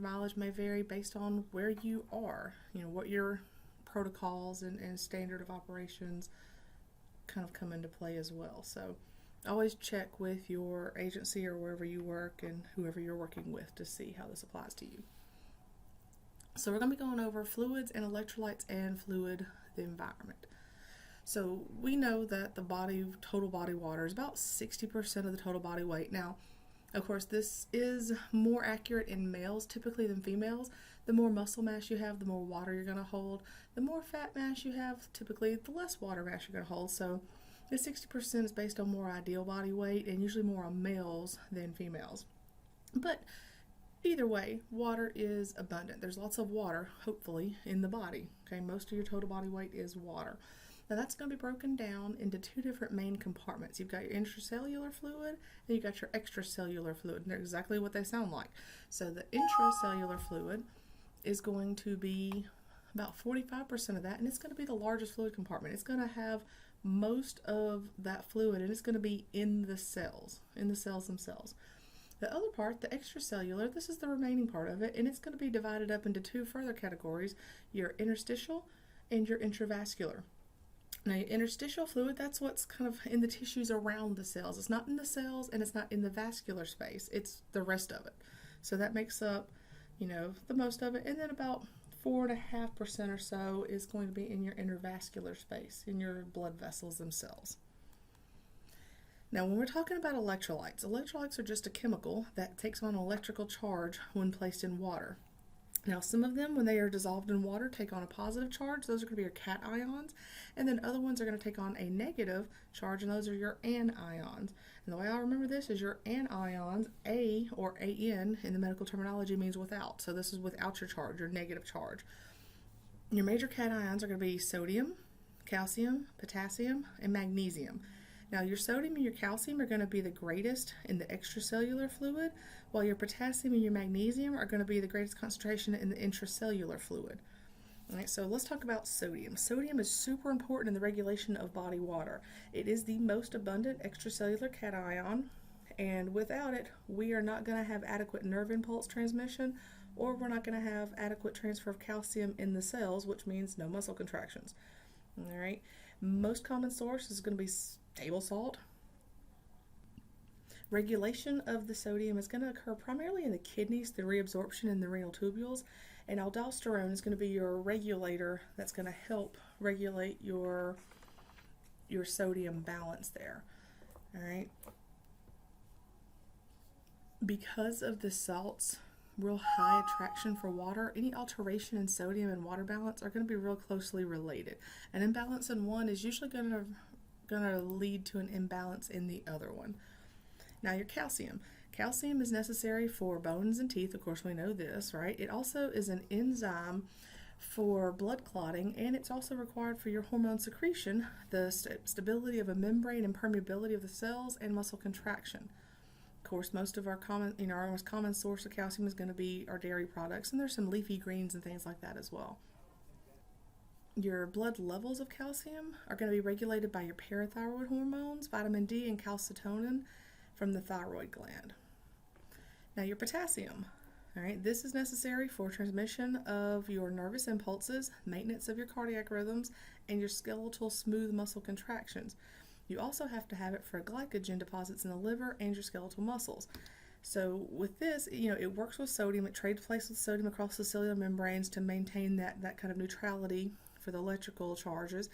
mileage may vary based on where you are, what your protocols and standard of operations kind of come into play as well. So always check with your agency or wherever you work and whoever you're working with to see how this applies to you. So we're going to be going over fluids and electrolytes and fluid the environment. So we know that the total body water is about 60% of the total body weight. Now, of course, this is more accurate in males typically than females. The more muscle mass you have, the more water you're going to hold. The more fat mass you have, typically the less water mass you're going to hold. So the 60% is based on more ideal body weight and usually more on males than females. But either way, water is abundant. There's lots of water, hopefully, in the body. Okay, most of your total body weight is water. Now that's going to be broken down into two different main compartments. You've got your intracellular fluid and you've got your extracellular fluid. And they're exactly what they sound like. So the intracellular fluid is going to be about 45% of that, and it's going to be the largest fluid compartment. It's going to have most of that fluid, and it's going to be in the cells themselves. The other part, the extracellular, this is the remaining part of it, and it's going to be divided up into two further categories, your interstitial and your intravascular. Now, your interstitial fluid, that's what's kind of in the tissues around the cells. It's not in the cells and it's not in the vascular space. It's the rest of it. So that makes up, the most of it. And then about 4.5% or so is going to be in your intravascular space, in your blood vessels themselves. Now, when we're talking about electrolytes are just a chemical that takes on an electrical charge when placed in water. Now, some of them, when they are dissolved in water, take on a positive charge. Those are going to be your cation. And then other ones are going to take on a negative charge, and those are your anions. And the way I remember this is your anions, A or AN in the medical terminology means without. So this is without your charge, your negative charge. Your major cations are going to be sodium, calcium, potassium, and magnesium. Now, your sodium and your calcium are going to be the greatest in the extracellular fluid, while your potassium and your magnesium are going to be the greatest concentration in the intracellular fluid. All right, so let's talk about sodium. Sodium is super important in the regulation of body water. It is the most abundant extracellular cation, and without it, we are not going to have adequate nerve impulse transmission, or we're not going to have adequate transfer of calcium in the cells, which means no muscle contractions. All right, most common source is going to be table salt. Regulation of the sodium is going to occur primarily in the kidneys, the reabsorption in the renal tubules, and aldosterone is going to be your regulator that's going to help regulate your sodium balance there. All right. Because of the salt's real high attraction for water, any alteration in sodium and water balance are going to be real closely related. An imbalance in one is usually going to lead to an imbalance in the other one. Now, your calcium. Calcium is necessary for bones and teeth. Of course, we know this, right? It also is an enzyme for blood clotting, and it's also required for your hormone secretion, the stability of a membrane and permeability of the cells, and muscle contraction. Of course, most of our most common source of calcium is going to be our dairy products, and there's some leafy greens and things like that as well. Your blood levels of calcium are going to be regulated by your parathyroid hormones, vitamin D, and calcitonin from the thyroid gland. Now, your potassium. All right, this is necessary for transmission of your nervous impulses, maintenance of your cardiac rhythms, and your skeletal smooth muscle contractions. You also have to have it for glycogen deposits in the liver and your skeletal muscles. So with this, it works with sodium. It trades places with sodium across the cellular membranes to maintain that kind of neutrality for the electrical charges.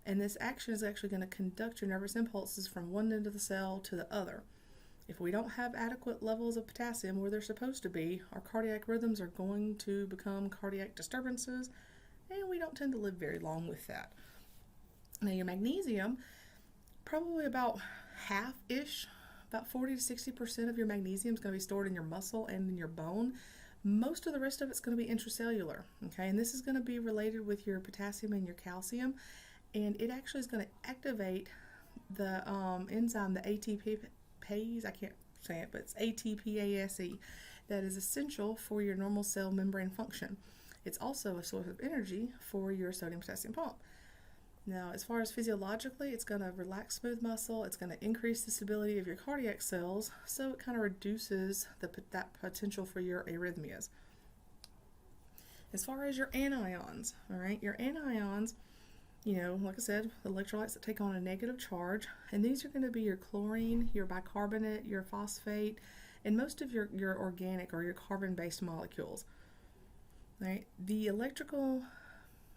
And this action is actually going to conduct your nervous impulses from one end of the cell to the other. If we don't have adequate levels of potassium where they're supposed to be, our cardiac rhythms are going to become cardiac disturbances, and we don't tend to live very long with that. Now, your magnesium, probably about half-ish, about 40 to 60% of your magnesium is going to be stored in your muscle and in your bone. Most of the rest of it's going to be intracellular, okay? And this is going to be related with your potassium and your calcium, and it actually is going to activate the enzyme, the ATPase, I can't say it, but it's ATPase, that is essential for your normal cell membrane function. It's also a source of energy for your sodium-potassium pump. Now, as far as physiologically, it's going to relax smooth muscle, it's going to increase the stability of your cardiac cells, so it kind of reduces that potential for your arrhythmias. As far as your anions, all right, your anions, like I said, electrolytes that take on a negative charge, and these are going to be your chlorine, your bicarbonate, your phosphate, and most of your organic or your carbon-based molecules. All right, the electrical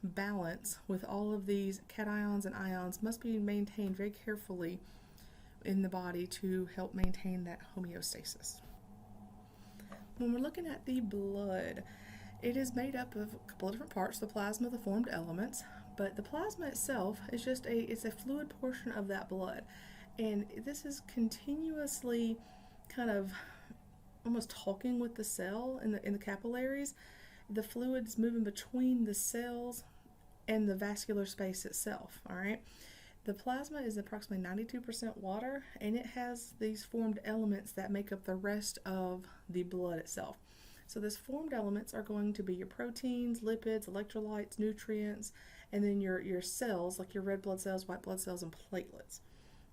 balance with all of these cations and ions must be maintained very carefully in the body to help maintain that homeostasis. When we're looking at the blood, it is made up of a couple of different parts, the plasma, the formed elements, but the plasma itself is it's a fluid portion of that blood, and this is continuously kind of almost talking with the cell in the capillaries. The fluid is moving between the cells and the vascular space itself, all right? The plasma is approximately 92% water, and it has these formed elements that make up the rest of the blood itself. So these formed elements are going to be your proteins, lipids, electrolytes, nutrients, and then your cells, like your red blood cells, white blood cells, and platelets,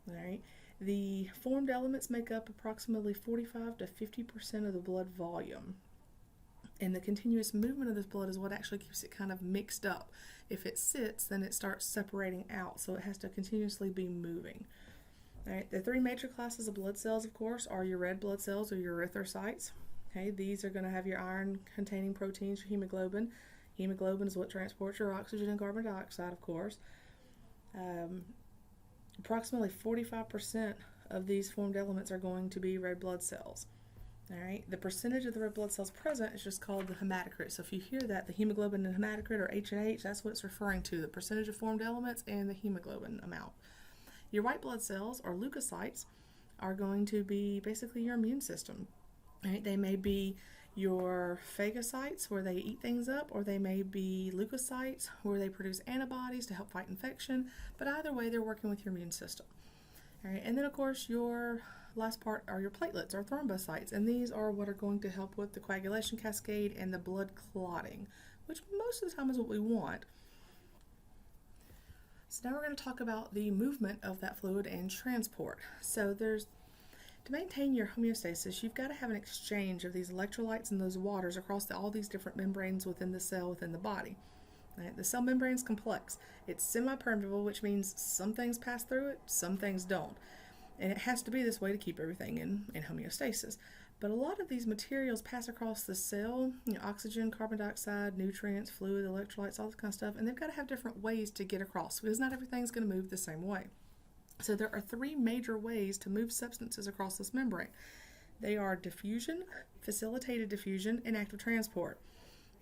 all right? The formed elements make up approximately 45 to 50% of the blood volume. And the continuous movement of this blood is what actually keeps it kind of mixed up. If it sits, then it starts separating out, so it has to continuously be moving. All right, the three major classes of blood cells, of course, are your red blood cells or your erythrocytes. Okay, these are going to have your iron-containing proteins, your hemoglobin. Hemoglobin is what transports your oxygen and carbon dioxide, of course. Approximately 45% of these formed elements are going to be red blood cells. All right, the percentage of the red blood cells present is just called the hematocrit. So if you hear that, the hemoglobin and hematocrit, or H and H, that's what it's referring to, the percentage of formed elements and the hemoglobin amount. Your white blood cells, or leukocytes, are going to be basically your immune system. All right, they may be your phagocytes, where they eat things up, or they may be leukocytes, where they produce antibodies to help fight infection, but either way, they're working with your immune system. All right, and then of course your last part are your platelets or thrombocytes, and these are what are going to help with the coagulation cascade and the blood clotting, which most of the time is what we want. So now we're going to talk about the movement of that fluid and transport. So to maintain your homeostasis, you've got to have an exchange of these electrolytes and those waters across all these different membranes within the cell, within the body. Right? The cell membrane is complex. It's semi-permeable, which means some things pass through it, some things don't. And it has to be this way to keep everything in homeostasis. But a lot of these materials pass across the cell, oxygen, carbon dioxide, nutrients, fluid, electrolytes, all this kind of stuff, and they've got to have different ways to get across because not everything's going to move the same way. So there are three major ways to move substances across this membrane. They are diffusion, facilitated diffusion, and active transport.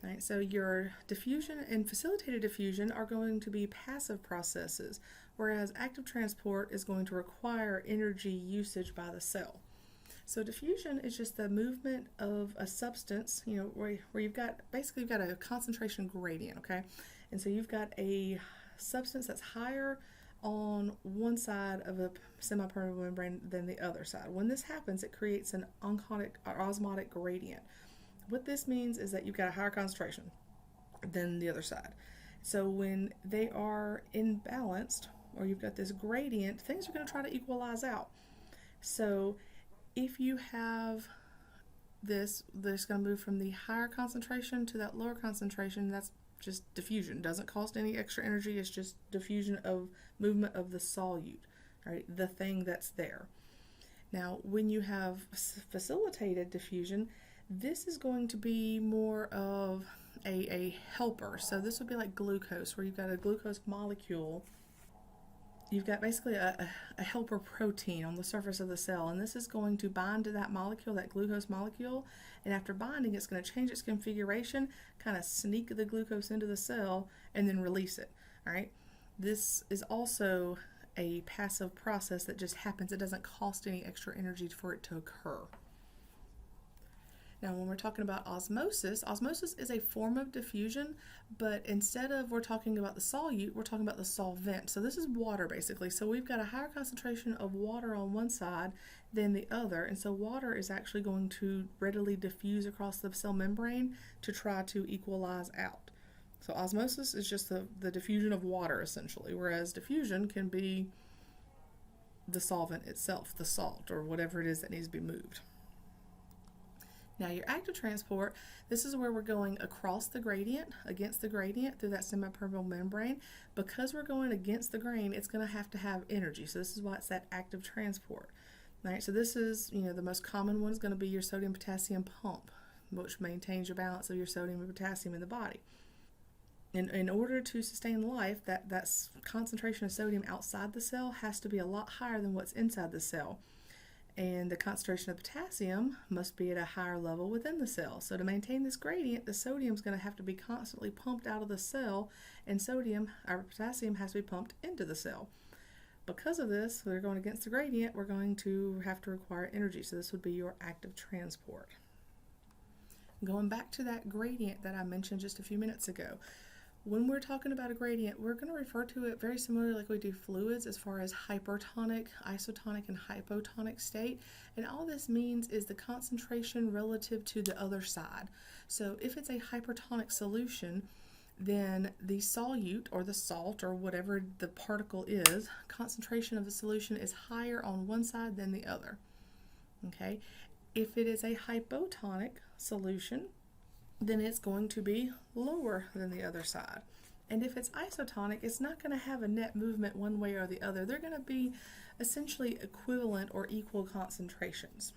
Right, so your diffusion and facilitated diffusion are going to be passive processes, whereas active transport is going to require energy usage by the cell. So diffusion is just the movement of a substance, where you've got a concentration gradient, okay? And so you've got a substance that's higher on one side of a semi-permeable membrane than the other side. When this happens, it creates an oncotic or osmotic gradient. What this means is that you've got a higher concentration than the other side. So when they are imbalanced, or you've got this gradient, things are going to try to equalize out. So if you have this going to move from the higher concentration to that lower concentration, that's just diffusion. It doesn't cost any extra energy. It's just diffusion of movement of the solute, right? The thing that's there. Now, when you have facilitated diffusion, this is going to be more of a helper. So this would be like glucose, where you've got a glucose molecule. You've got basically a helper protein on the surface of the cell, and this is going to bind to that molecule, that glucose molecule, and after binding, it's going to change its configuration, kind of sneak the glucose into the cell, and then release it. All right. This is also a passive process that just happens. It doesn't cost any extra energy for it to occur. Now, when we're talking about osmosis, osmosis is a form of diffusion, but instead of we're talking about the solute, we're talking about the solvent. So this is water, basically. So we've got a higher concentration of water on one side than the other, and so water is actually going to readily diffuse across the cell membrane to try to equalize out. So osmosis is just the diffusion of water, essentially, whereas diffusion can be the solvent itself, the salt, or whatever it is that needs to be moved. Now your active transport, this is where we're going across the gradient, against the gradient through that semipermeable membrane. Because we're going against the grain, it's going to have energy. So this is why it's that active transport. All right, so this is, the most common one is going to be your sodium potassium pump, which maintains your balance of your sodium and potassium in the body. In order to sustain life, that concentration of sodium outside the cell has to be a lot higher than what's inside the cell. And the concentration of potassium must be at a higher level within the cell. So to maintain this gradient, the sodium is going to have to be constantly pumped out of the cell, and potassium has to be pumped into the cell. Because of this, we're going against the gradient, we're going to have to require energy. So this would be your active transport. Going back to that gradient that I mentioned just a few minutes ago, when we're talking about a gradient, we're going to refer to it very similarly like we do fluids as far as hypertonic, isotonic, and hypotonic state. And all this means is the concentration relative to the other side. So if it's a hypertonic solution, then the solute or the salt or whatever the particle is, concentration of the solution is higher on one side than the other. Okay? If it is a hypotonic solution, then it's going to be lower than the other side. And if it's isotonic, it's not going to have a net movement one way or the other. They're going to be essentially equivalent or equal concentrations.